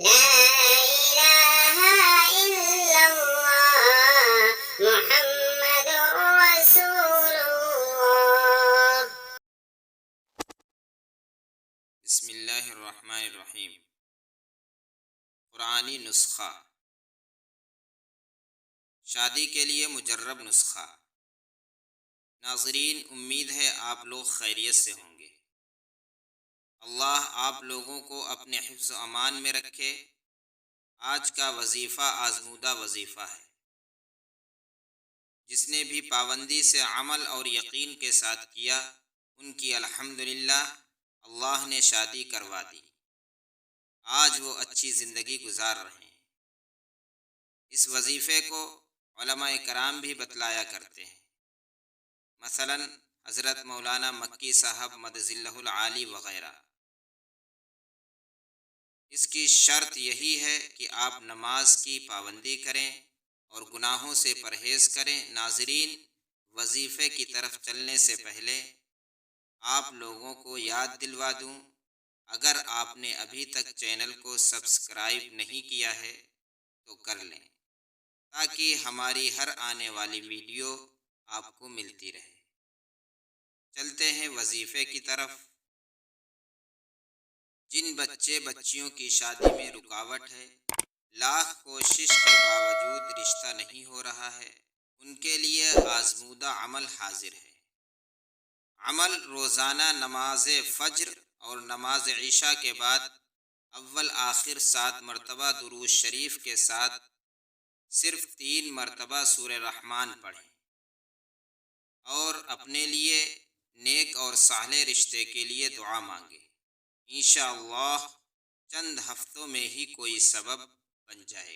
لا إله إلا الله محمد رسول الله۔ بسم اللہ الرحمن الرحیم۔ قرآنی نسخہ، شادی کے لیے مجرب نسخہ۔ ناظرین، امید ہے آپ لوگ خیریت سے ہوں گے۔ اللہ آپ لوگوں کو اپنے حفظ و امان میں رکھے۔ آج کا وظیفہ آزمودہ وظیفہ ہے۔ جس نے بھی پابندی سے عمل اور یقین کے ساتھ کیا، ان کی الحمدللہ اللہ نے شادی کروا دی۔ آج وہ اچھی زندگی گزار رہے ہیں۔ اس وظیفے کو علماء کرام بھی بتلایا کرتے ہیں، مثلا حضرت مولانا مکی صاحب مدظ اللہ العالی وغیرہ۔ اس کی شرط یہی ہے کہ آپ نماز کی پابندی کریں اور گناہوں سے پرہیز کریں۔ ناظرین، وظیفے کی طرف چلنے سے پہلے آپ لوگوں کو یاد دلوا دوں، اگر آپ نے ابھی تک چینل کو سبسکرائب نہیں کیا ہے تو کر لیں، تاکہ ہماری ہر آنے والی ویڈیو آپ کو ملتی رہے۔ چلتے ہیں وظیفے کی طرف۔ جن بچے بچیوں کی شادی میں رکاوٹ ہے، لاکھ کوشش کے باوجود رشتہ نہیں ہو رہا ہے، ان کے لیے آزمودہ عمل حاضر ہے۔ عمل روزانہ نماز فجر اور نماز عشاء کے بعد اول آخر 7 مرتبہ درود شریف کے ساتھ صرف 3 مرتبہ سورہ رحمان پڑھیں، اور اپنے لیے نیک اور صالح رشتے کے لیے دعا مانگیں۔ انشاءاللہ چند ہفتوں میں ہی کوئی سبب بن جائے۔